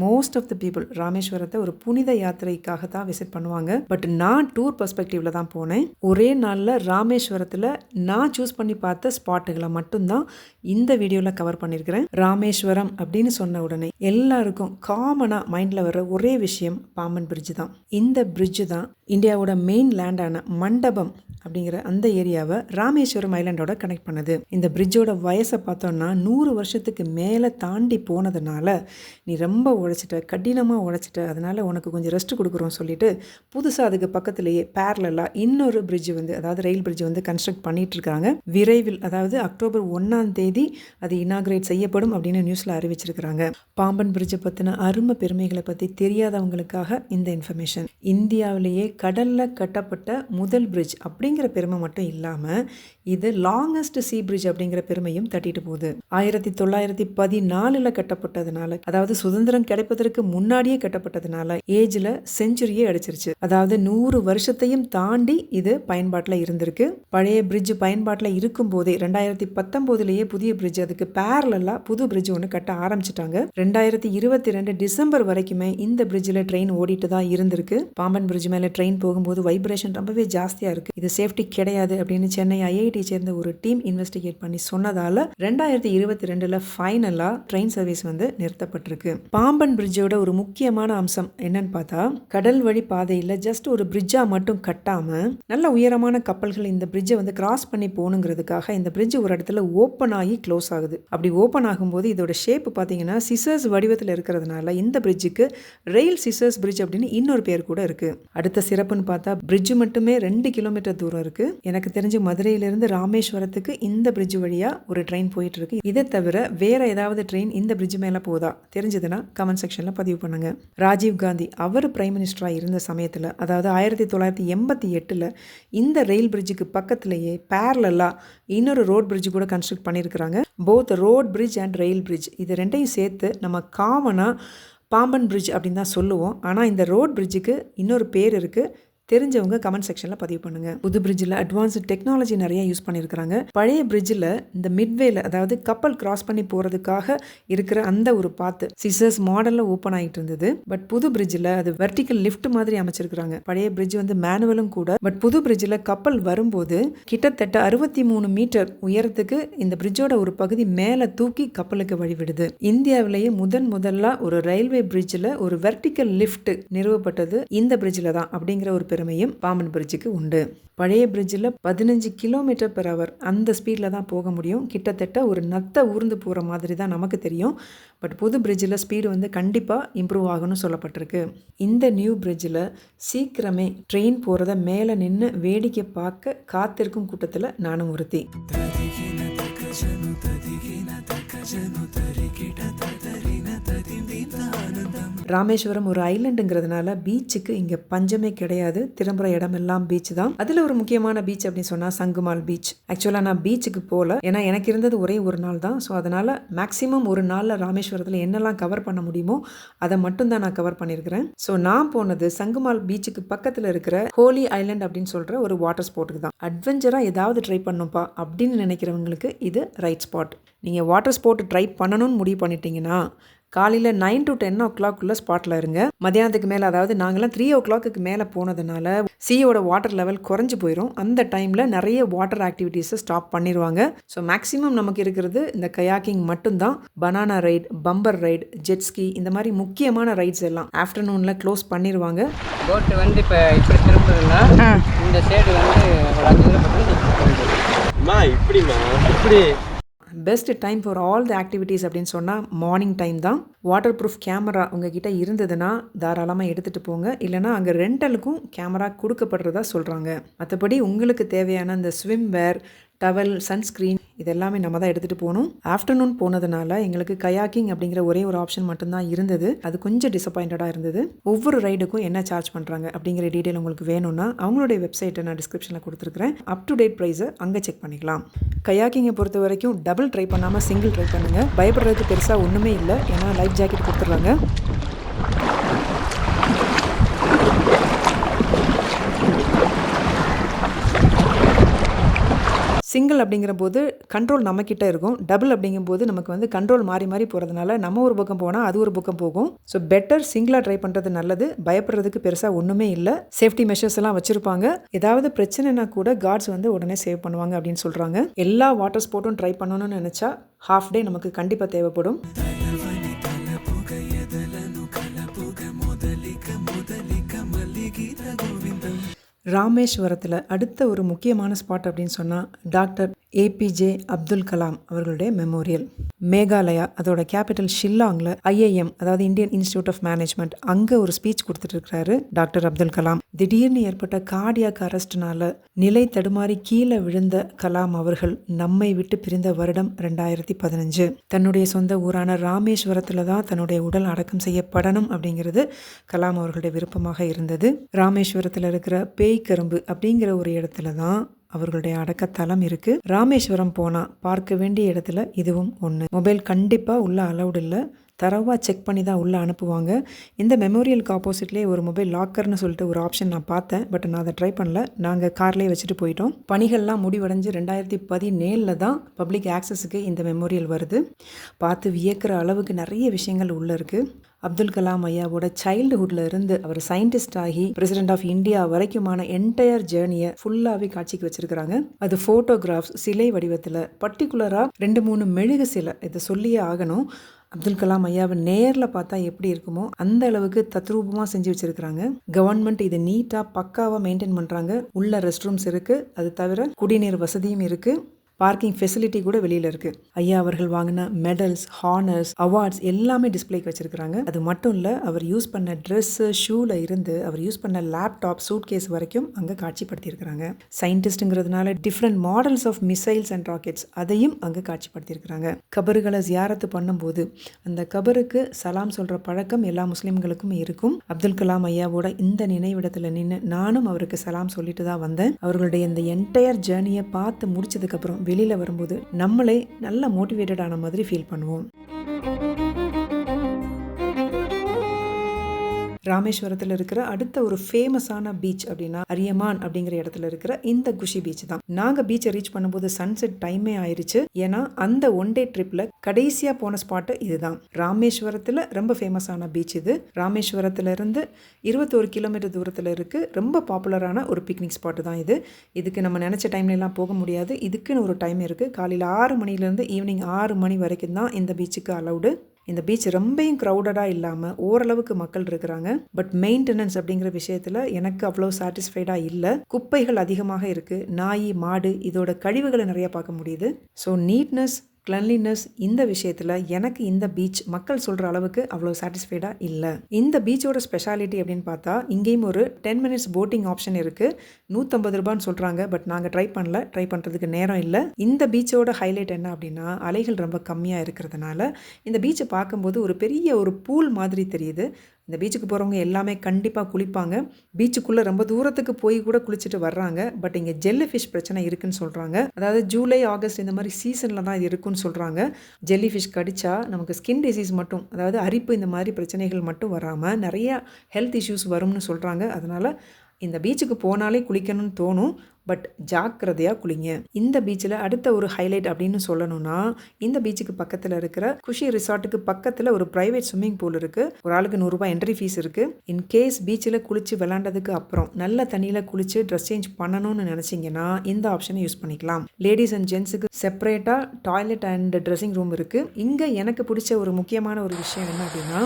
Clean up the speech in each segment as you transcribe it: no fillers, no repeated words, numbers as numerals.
Most of the people ராமேஸ்வரத்தை ஒரு புனித யாத்திரைக்காக தான் விசிட் பண்ணுவாங்க. பட் நான் டூர் பெர்ஸ்பெக்டிவ்ல தான் போனேன். ஒரே நாளில் ராமேஸ்வரத்தில் நான் சூஸ் பண்ணி பார்த்த ஸ்பாட்டுகளை மட்டும்தான் இந்த வீடியோவில் கவர் பண்ணியிருக்கிறேன். ராமேஸ்வரம் அப்படின்னு சொன்ன உடனே எல்லாருக்கும் காமனாக மைண்டில் வர்ற ஒரே விஷயம் பாம்பன் பிரிட்ஜு தான். இந்த பிரிட்ஜு தான் இந்தியாவோட மெயின் லேண்டான மண்டபம் அப்படிங்கிற அந்த ஏரியாவை ராமேஸ்வரம் ஐலாண்டோட கனெக்ட் பண்ணுது. இந்த பிரிட்ஜோட வயசை பார்த்தோன்னா 100 வருஷத்துக்கு மேலே தாண்டி போனதுனால நீ ரொம்ப உழைச்சிட்ட, கடினமாக உழைச்சிட்ட, அதனால் உனக்கு கொஞ்சம் ரெஸ்ட் கொடுக்குறோம் சொல்லிட்டு புதுசாக அதுக்கு பக்கத்துலேயே பேரலாக இன்னொரு பிரிட்ஜ் அதாவது ரயில் பிரிட்ஜ் கன்ஸ்ட்ரக்ட் பண்ணிட்டு இருக்காங்க. விரைவில் அதாவது அக்டோபர் 1 அது இனாகிரேட் செய்யப்படும் அப்படின்னு நியூஸில் அறிவிச்சிருக்கிறாங்க. பாம்பன் பிரிட்ஜை பற்றின அருமை பெருமைகளை பற்றி தெரியாதவங்களுக்காக இந்த இன்ஃபர்மேஷன். இந்தியாவிலேயே கடலில் கட்டப்பட்ட முதல் பிரிட்ஜ் அப்படிங்கிற பெருமை மட்டும் இல்லாமல் இது லாங்கஸ்ட் சீ பிரிட்ஜ் அப்படிங்கிற பெருமையும் தட்டிட்டு போகுது. 1914 கட்டப்பட்டதுனால, அதாவது சுதந்திரம் கிடைப்பதற்கு முன்னாடியே கட்டப்பட்டதுனால ஏஜ்ல செஞ்சுரியே அடிச்சிருச்சு. அதாவது 100 வருஷத்தையும் தாண்டி இது பயன்பாட்டில் இருந்திருக்கு. பழைய பிரிட்ஜ் பயன்பாட்டில் இருக்கும் போதே 2019 புதிய பிரிட்ஜ் அதுக்கு பேரலா புது பிரிட்ஜ் ஒன்று கட்ட ஆரம்பிச்சிட்டாங்க. 2022 டிசம்பர் வரைக்குமே இந்த பிரிட்ஜில் ட்ரெயின் ஓடிட்டு தான் இருந்திருக்கு. பாம்பன் பிரிட்ஜ் மேலே ட்ரெயின் போகும்போது வைப்ரேஷன் ரொம்பவே ஜாஸ்தியாக இருக்கு. இது சேஃப்டி கிடையாது அப்படின்னு சென்னை ஐஐடி சேர்ந்த ஒரு டீம் இன்வெஸ்டிகேட் பண்ணி சொன்னதால 2022 ஃபைனலா ட்ரெயின் சர்வீஸ் நிறுத்தப்பட்டிருக்கு. பாம்பன் பிரிட்ஜோட ஒரு முக்கியமான அம்சம் என்னன்னு பார்த்தா, கடல் வழி பாதையில் ஜஸ்ட் ஒரு பிரிட்ஜா மட்டும் கட்டாம நல்ல உயரமான கப்பல்கள் இந்த பிரிட்ஜை கிராஸ் பண்ணி போகணுங்கிறதுக்காக இந்த பிரிட்ஜ் ஒரு இடத்துல ஓப்பன் ஆகி க்ளோஸ் ஆகுது. அப்படி ஓப்பன் ஆகும்போது இதோட ஷேப் பார்த்தீங்கன்னா சிசர்ஸ் வடிவத்தில் இருக்கிறதுனால இந்த பிரிட்ஜுக்கு ரெயில் சிசர்ஸ் பிரிட்ஜ் அப்படின்னு இன்னொரு பேர் கூட இருக்கு. அடுத்த சிறப்புன்னு பார்த்தா பிரிட்ஜ் மட்டுமே 2 கிலோமீட்டர் தூரம் இருக்கு. எனக்கு தெரிஞ்சு மதுரையிலிருந்து ராமேஸ்வரத்துக்கு இந்த பிரிட்ஜ் வழியா ஒரு ட்ரெயின் போயிட்டு இருக்கு. இதை தவிர வேற ஏதாவது ட்ரெயின் இந்த பிரிட்ஜ் மேல போதா தெரிஞ்சதுன்னா கமெண்ட் செக்ஷன்ல பதிவு பண்ணுங்க. ராஜீவ் காந்தி அவர் பிரைம் மினிஸ்டரா இருந்த சமயத்துல, அதாவது 1988 இந்த ரயில் பிரிட்ஜுக்கு பக்கத்திலேயே பேரலா இன்னொரு ரோட் பிரிட்ஜ் கூட கன்ஸ்ட்ரக்ட் பண்ணியிருக்கிறாங்க. Both road bridge and rail bridge இது ரெண்டையும் சேர்த்து நம்ம காமனா பாம்பன் பிரிட்ஜ் அப்படின்னு தான் சொல்லுவோம். ஆனால் இந்த ரோட் பிரிட்ஜுக்கு இன்னொரு பேர் இருக்குது. தெரிஞ்சவங்க கமெண்ட் செக்ஷனில் பதிவு பண்ணுங்கள். புது பிரிட்ஜில் அட்வான்ஸ்டு டெக்னாலஜி நிறைய யூஸ் பண்ணியிருக்கிறாங்க. பழைய பிரிட்ஜில் இந்த மிட்வேல, அதாவது கப்பல் கிராஸ் பண்ணி போகிறதுக்காக இருக்கிற அந்த ஒரு பாத்து சிசர்ஸ் மாடலில் ஓப்பன் ஆகிட்டு இருந்தது. பட் புது பிரிட்ஜில் அது வெர்டிக்கல் லிஃப்ட் மாதிரி அமைச்சிருக்கிறாங்க. பழைய பிரிட்ஜ் மேனுவலும் கூட. பட் புது பிரிட்ஜில் கப்பல் வரும்போது கிட்டத்தட்ட 63 மீட்டர் உயரத்துக்கு இந்த பிரிட்ஜோட ஒரு பகுதி மேலே தூக்கி கப்பலுக்கு வழிவிடுது. இந்தியாவிலேயே முதல்ல ஒரு ரயில்வே பிரிட்ஜில் ஒரு வெர்டிக்கல் லிஃப்ட் நிறுவப்பட்டது இந்த பிரிட்ஜில் தான் அப்படிங்கிற ஒரு பெருமையும் பாம்பன் பிரிட்ஜுக்கு உண்டு. பழைய பிரிட்ஜில் 15 km/h அந்த ஸ்பீடில் தான் போக முடியும். கிட்டத்தட்ட ஒரு நத்தை ஊர்ந்து போகிற மாதிரி தான் நமக்கு தெரியும். பட் புது பிரிட்ஜில் ஸ்பீடு கண்டிப்பாக இம்ப்ரூவ் ஆகணும்னு சொல்லப்பட்டிருக்கு. இந்த நியூ பிரிட்ஜில் சீக்கிரமே ட்ரெயின் போகிறத மேலே நின்று வேடிக்கை பார்க்க காத்திருக்கும் கூட்டத்தில் நானும் ஒருத்தி. ராமேஸ்வரம் ஒரு ஐலண்டுங்கிறதுனால பீச்சுக்கு இங்கே பஞ்சமே கிடையாது. திரும்புகிற இடமெல்லாம் பீச் தான். அதில் ஒரு முக்கியமான பீச் அப்படின்னு சொன்னால் சங்குமால் பீச். ஆக்சுவலாக நான் பீச்சுக்கு போகல, ஏன்னா எனக்கு இருந்தது ஒரே ஒரு நாள் தான். ஸோ அதனால் மேக்ஸிமம் ஒரு நாளில் ராமேஸ்வரத்தில் என்னெல்லாம் கவர் பண்ண முடியுமோ அதை மட்டும் தான் நான் கவர் பண்ணியிருக்கிறேன். ஸோ நான் போனது சங்குமால் பீச்சுக்கு பக்கத்தில் இருக்கிற ஹோலி ஐலண்ட் அப்படின்னு சொல்கிற ஒரு வாட்டர் ஸ்போர்ட்டுக்கு தான். அட்வென்ச்சராக ஏதாவது ட்ரை பண்ணுப்பா அப்படின்னு நினைக்கிறவங்களுக்கு இது ரைட் ஸ்பாட். நீங்கள் வாட்டர் ஸ்போர்ட் ட்ரை பண்ணணும்னு முடிவு பண்ணிட்டீங்கன்னா காலையில் 9 to 10 o'clock ஸ்பாட்டில் இருங்க. மதியானத்துக்கு மேலே, அதாவது நாங்கள்லாம் 3 o'clock மேலே போனதுனால சீயோட வாட்டர் லெவல் குறைஞ்சி போயிடும். அந்த டைமில் நிறைய வாட்டர் ஆக்டிவிட்டீஸை ஸ்டாப் பண்ணிடுவாங்க. ஸோ மேக்ஸிமம் நமக்கு இருக்கிறது இந்த கயாக்கிங் மட்டும்தான். Banana right, bumper right, jet ski, இந்த மாதிரி முக்கியமான ரைட்ஸ் எல்லாம் ஆஃப்டர்நூனில் க்ளோஸ் பண்ணிடுவாங்க. போட்டு இப்போ இப்படி திரும்புதுன்னா இந்த சைடு இப்படி best time for all the activities அப்படின்னு சொன்னால் மார்னிங் டைம் தான். வாட்டர் ப்ரூஃப் கேமரா உங்ககிட்ட இருந்ததுன்னா தாராளமாக எடுத்துகிட்டு போங்க. இல்லைனா அங்கே ரெண்டலுக்கும் கேமரா கொடுக்கப்படுறதா சொல்கிறாங்க. மற்றபடி உங்களுக்கு தேவையான இந்த ஸ்விம் வேர், டவல், சன்ஸ்க்ரீன் இதெல்லாமே நம்ம தான் எடுத்துகிட்டு போகணும். ஆஃப்டர்நூன் போனதுனால எங்களுக்கு கயாக்கிங் அப்படிங்கிற ஒரே ஒரு ஆப்ஷன் மட்டும்தான் இருந்தது. அது கொஞ்சம் டிசப்பாயிண்டடாக இருந்தது. ஒவ்வொரு ரைடுக்கும் என்ன சார்ஜ் பண்ணுறாங்க அப்படிங்கிற டீட்டெயில் உங்களுக்கு வேணும்னா அவங்களுடைய வெப்சைட்டை நான் டிஸ்கிரிப்ஷனில் கொடுத்துருக்குறேன். அப் டு டேட் ப்ரைஸை அங்கே செக் பண்ணிக்கலாம். கயாக்கிங்கை பொறுத்த வரைக்கும் டபுள் ட்ரை பண்ணாமல் சிங்கிள் ட்ரை பண்ணுங்கள். பயப்படுறதுக்கு பெருசாக ஒன்றுமே இல்லை, ஏன்னா லைஃப் ஜாக்கெட் கொடுத்துட்றாங்க. சிங்கிள் அப்படிங்கிற போது கண்ட்ரோல் நம்மக்கிட்ட இருக்கும். டபுள் அப்படிங்கும்போது நமக்கு வந்து கண்ட்ரோல் மாறி மாறி போகிறதுனால நம்ம ஒரு பக்கம் போனால் அது ஒரு பக்கம் போகும். ஸோ பெட்டர் சிங்கிளாக ட்ரை பண்ணுறது நல்லது. பயப்படுறதுக்கு பெருசாக ஒன்றுமே இல்லை. சேஃப்டி மெஷர்ஸ் எல்லாம் வச்சுருப்பாங்க. ஏதாவது பிரச்சனைனா கூட கார்ட்ஸ் வந்து உடனே சேவ் பண்ணுவாங்க அப்படின்னு சொல்கிறாங்க. எல்லா வாட்டர் ஸ்போர்ட்டும் ட்ரை பண்ணணும்னு நினச்சா ஹாஃப் டே நமக்கு கண்டிப்பாக தேவைப்படும். ராமேஸ்வரத்தில் அடுத்த ஒரு முக்கியமான ஸ்பாட் அப்படின்னு சொன்னால் டாக்டர் ஏபிஜே அப்துல் கலாம் அவர்களுடைய மெமோரியல். மேகாலயா அதோட கேபிட்டல் ஷில்லாங்கில் IIM அதாவது இந்தியன் இன்ஸ்டியூட் ஆஃப் மேனேஜ்மெண்ட் அங்கே ஒரு ஸ்பீச் கொடுத்துட்டு இருக்கிறாரு டாக்டர் அப்துல் கலாம். திடீர்னு ஏற்பட்ட கார்டியாக் அரெஸ்ட்னால நிலை தடுமாறி கீழே விழுந்த கலாம் அவர்கள் நம்மை விட்டு பிரிந்த வருடம் 2015. தன்னுடைய சொந்த ஊரான ராமேஸ்வரத்தில் தான் தன்னுடைய உடல் அடக்கம் செய்யப்படணும் அப்படிங்கிறது கலாம் அவர்களுடைய விருப்பமாக இருந்தது. ராமேஸ்வரத்தில் இருக்கிற பேய்கரும்பு அப்படிங்கிற ஒரு இடத்துல தான் அவர்களுடைய அடக்கத்தலம் இருக்கு. ராமேஸ்வரம் போனா பார்க்க வேண்டிய இடத்துல இதுவும் ஒன்று. மொபைல் கண்டிப்பாக உள்ள அலௌடு இல்லை. தரவாக செக் பண்ணி தான் உள்ளே அனுப்புவாங்க. இந்த மெமோரியலுக்கு ஆப்போசிட்லேயே ஒரு மொபைல் லாக்கர்னு சொல்லிட்டு ஒரு ஆப்ஷன் நான் பார்த்தேன். பட் நான் அதை ட்ரை பண்ணல. நாங்கள் கார்லேயே வச்சுட்டு போயிட்டோம். பணிகள்லாம் முடிவடைஞ்சு 2017 தான் பப்ளிக் ஆக்சஸுக்கு இந்த மெமோரியல் வருது. பார்த்து வியக்கிற அளவுக்கு நிறைய விஷயங்கள் உள்ளே இருக்குது. அப்துல் கலாம் ஐயாவோட சைல்டுஹுட்ல இருந்து அவர் சயின்டிஸ்ட் ஆகி பிரசிடென்ட் ஆஃப் இந்தியா வரைக்குமான என்டையர் ஜேர்னியை ஃபுல்லாகவே காட்சிக்கு வச்சிருக்கிறாங்க. அது ஃபோட்டோகிராஃப்ஸ் சிலை வடிவத்தில், பர்டிகுலராக 2-3 மெழுகு சிலை. இதை சொல்லியே ஆகணும். அப்துல் கலாம் ஐயாவை நேரில் பார்த்தா எப்படி இருக்குமோ அந்த அளவுக்கு தத்ரூபமாக செஞ்சு வச்சிருக்கிறாங்க. கவர்மெண்ட் இதை நீட்டாக பக்காவாக மெயின்டைன் பண்ணுறாங்க. உள்ள ரெஸ்ட் ரூம்ஸ் இருக்குது. அது தவிர குடிநீர் வசதியும் இருக்குது. பார்க்கிங் ஃபெசிலிட்டி கூட வெளியில் இருக்குது. ஐயா அவர்கள் வாங்கின மெடல்ஸ், ஹானர்ஸ், அவார்ட்ஸ் எல்லாமே டிஸ்பிளேக்கு வச்சுருக்கிறாங்க. அது மட்டும் இல்லை, அவர் யூஸ் பண்ண ட்ரெஸ்ஸு, ஷூவில் இருந்து அவர் யூஸ் பண்ண லேப்டாப், சூட் கேஸ் வரைக்கும் அங்கே காட்சிப்படுத்தியிருக்கிறாங்க. சயின்டிஸ்ட்டுங்கிறதுனால different models of missiles and rockets அதையும் அங்கே காட்சிப்படுத்தியிருக்கிறாங்க. கபறுகளை ஜியாரத்து பண்ணும்போது அந்த கபருக்கு சலாம் சொல்கிற பழக்கம் எல்லா முஸ்லீம்களுக்கும் இருக்கும். அப்துல் கலாம் ஐயாவோட இந்த நினைவிடத்தில் நின்று நானும் அவருக்கு சலாம் சொல்லிட்டு தான் வந்தேன். அவர்களுடைய இந்த என்டையர் ஜேர்னியை பார்த்து முடிச்சதுக்கப்புறம் வெளியில் வரும்போது நம்மளே நல்ல மோட்டிவேட்டடான மாதிரி ஃபீல் பண்ணுவோம். ராமேஸ்வரத்தில் இருக்கிற அடுத்த ஒரு ஃபேமஸான பீச் அப்படின்னா அரியமான் அப்படிங்கிற இடத்துல இருக்கிற இந்த குஷி பீச் தான். நாங்கள் பீச்சை ரீச் பண்ணும்போது சன்செட் டைமே ஆயிடுச்சு. ஏன்னா அந்த ஒன் டே ட்ரிப்பில் கடைசியாக போன ஸ்பாட்டு இதுதான். ராமேஸ்வரத்தில் ரொம்ப ஃபேமஸான பீச் இது. ராமேஸ்வரத்துல இருந்து 21 கிலோமீட்டர் தூரத்தில் இருக்குது. ரொம்ப பாப்புலரான ஒரு பிக்னிக் ஸ்பாட்டு தான் இது. இதுக்கு நம்ம நினச்ச டைம்லலாம் போக முடியாது. இதுக்குன்னு ஒரு டைம் இருக்குது. காலையில் 6 மணிலேருந்து ஈவினிங் 6 மணி வரைக்கும் தான் இந்த பீச்சுக்கு அலௌடு. இந்த பீச் ரொம்பவும் க்ரௌடடாக இல்லாமல் ஓரளவுக்கு மக்கள் இருக்கிறாங்க. பட் மெயின்டெனன்ஸ் அப்படிங்கிற விஷயத்தில் எனக்கு அவ்வளோ சாட்டிஸ்ஃபைடாக இல்லை. குப்பைகள் அதிகமாக இருக்குது. நாய், மாடு இதோட கழிவுகளை நிறைய பார்க்க முடியுது. ஸோ நீட்னஸ், கிளன்லினஸ் இந்த விஷயத்தில் எனக்கு இந்த பீச் மக்கள் சொல்கிற அளவுக்கு அவ்வளோ சாட்டிஸ்ஃபைடாக இல்லை. இந்த பீச்சோட ஸ்பெஷாலிட்டி அப்படின்னு பார்த்தா இங்கேயும் ஒரு 10 minutes போட்டிங் ஆப்ஷன் இருக்குது. 150 ரூபான்னு சொல்கிறாங்க. பட் நாங்கள் ட்ரை பண்ணல. ட்ரை பண்ணுறதுக்கு நேரம் இல்லை. இந்த பீச்சோட ஹைலைட் என்ன அப்படின்னா அலைகள் ரொம்ப கம்மியாக இருக்கிறதுனால இந்த பீச்சை பார்க்கும்போது ஒரு பெரிய ஒரு பூல் மாதிரி தெரியுது. இந்த பீச்சுக்கு போகிறவங்க எல்லாமே கண்டிப்பாக குளிப்பாங்க. பீச்சுக்குள்ளே ரொம்ப தூரத்துக்கு போய் கூட குளிச்சுட்டு வர்றாங்க. பட் இங்கே ஜெல்லி ஃபிஷ் பிரச்சனை இருக்குன்னு சொல்கிறாங்க. அதாவது ஜூலை, ஆகஸ்ட் இந்த மாதிரி சீசனில் தான் இது இருக்குன்னு சொல்கிறாங்க. ஜெல்லி ஃபிஷ் கடிச்சா நமக்கு ஸ்கின் டிசீஸ் மட்டும், அதாவது அரிப்பு இந்த மாதிரி பிரச்சனைகள் மட்டும் வராமல் நிறைய ஹெல்த் இஷ்யூஸ் வரும்னு சொல்கிறாங்க. அதனால் இந்த பீச்சுக்கு போனாலே குளிக்கணும்னு தோணும். பட் ஜாக்கிரதையாக குளிங்க. இந்த பீச்சில் அடுத்த ஒரு ஹைலைட் அப்படின்னு சொல்லணும்னா இந்த பீச்சுக்கு பக்கத்தில் இருக்கிற குஷி ரிசார்ட்டுக்கு பக்கத்தில் ஒரு ப்ரைவேட் ஸ்விம்மிங் பூல் இருக்குது. ஒரு ஆளுக்கு 100 ரூபாய் என்ட்ரி ஃபீஸ் இருக்குது. இன்கேஸ் பீச்சில் குளித்து விளாண்டதுக்கு அப்புறம் நல்ல தண்ணியில் குளித்து ட்ரெஸ் சேஞ்ச் பண்ணணும்னு நினச்சிங்கன்னா இந்த ஆப்ஷனை யூஸ் பண்ணிக்கலாம். லேடிஸ் அண்ட் ஜென்ஸுக்கு செப்பரேட்டாக டாய்லெட் அண்ட் ட்ரெஸ்ஸிங் ரூம் இருக்குது. இங்கே எனக்கு பிடிச்ச ஒரு முக்கியமான ஒரு விஷயம் என்ன அப்படின்னா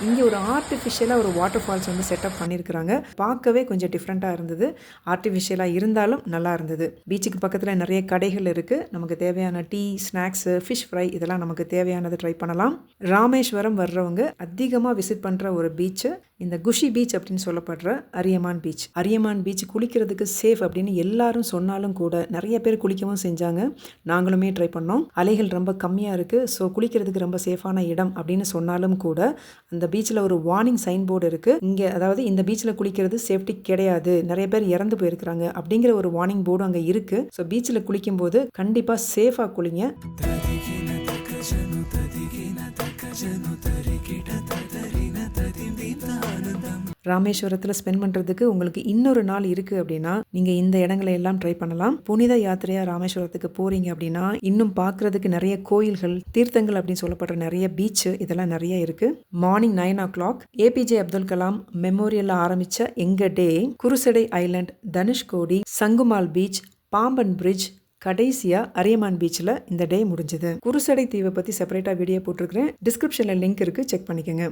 இங்கே ஒரு ஆர்டிஃபிஷியலாக ஒரு வாட்டர் ஃபால்ஸ் வந்து செட்டப் பண்ணியிருக்கிறாங்க. பார்க்கவே கொஞ்சம் டிஃப்ரெண்ட்டாக இருந்தது. ஆர்டிஃபிஷியலாக இருந்தாலும் நல்லா இருந்தது. பீச்சுக்கு பக்கத்தில் நிறைய கடைகள் இருக்குது. நமக்கு தேவையான டீ, ஸ்நாக்ஸு, ஃபிஷ் ஃப்ரை இதெல்லாம் நமக்கு தேவையானது ட்ரை பண்ணலாம். ராமேஸ்வரம் வர்றவங்க அதிகமாக விசிட் பண்ணுற ஒரு பீச்சு இந்த குஷி பீச் அப்படின்னு சொல்லப்படுற அரியமான் பீச். அரியமான் பீச் குளிக்கிறதுக்கு சேஃப் அப்படின்னு எல்லாரும் சொன்னாலும் கூட நிறைய பேர் குளிக்கவும் செஞ்சாங்க. நாங்களுமே ட்ரை பண்ணோம். அலைகள் ரொம்ப கம்மியாக இருக்குது. ஸோ குளிக்கிறதுக்கு ரொம்ப சேஃபான இடம் அப்படின்னு சொன்னாலும் கூட அந்த பீச்சில் ஒரு வார்னிங் சைன் போர்டு இருக்குது. இங்கே அதாவது இந்த பீச்சில் குளிக்கிறது சேஃப்டி கிடையாது, நிறைய பேர் இறந்து போயிருக்கிறாங்க அப்படிங்கிற ஒரு வார்னிங் போர்டு அங்கே இருக்குது. ஸோ பீச்சில் குளிக்கும்போது கண்டிப்பாக சேஃபாக குளிங்க. ராமேஸ்வரத்தில் ஸ்பெண்ட் பண்ணுறதுக்கு உங்களுக்கு இன்னொரு நாள் இருக்குது அப்படின்னா நீங்கள் இந்த இடங்களை எல்லாம் ட்ரை பண்ணலாம். புனித யாத்திரையாக ராமேஸ்வரத்துக்கு போகிறீங்க அப்படின்னா இன்னும் பார்க்குறதுக்கு நிறைய கோயில்கள், தீர்த்தங்கள் அப்படின்னு சொல்லப்படுற நிறைய பீச்சு இதெல்லாம் நிறைய இருக்குது. Morning 9 o'clock A P J Abdul Kalam மெமோரியலில் ஆரம்பித்த எங்கள் day Kurusadai island, Dhanushkodi, Sangumal beach, Pamban bridge, கடைசியாக அரியமான் பீச்சில் இந்த டே முடிஞ்சது. குருசடை தீவை பற்றி செப்பரேட்டாக வீடியோ போட்டிருக்கிறேன். டிஸ்கிரிப்ஷனில் லிங்க் இருக்குது, செக் பண்ணிக்கோங்க.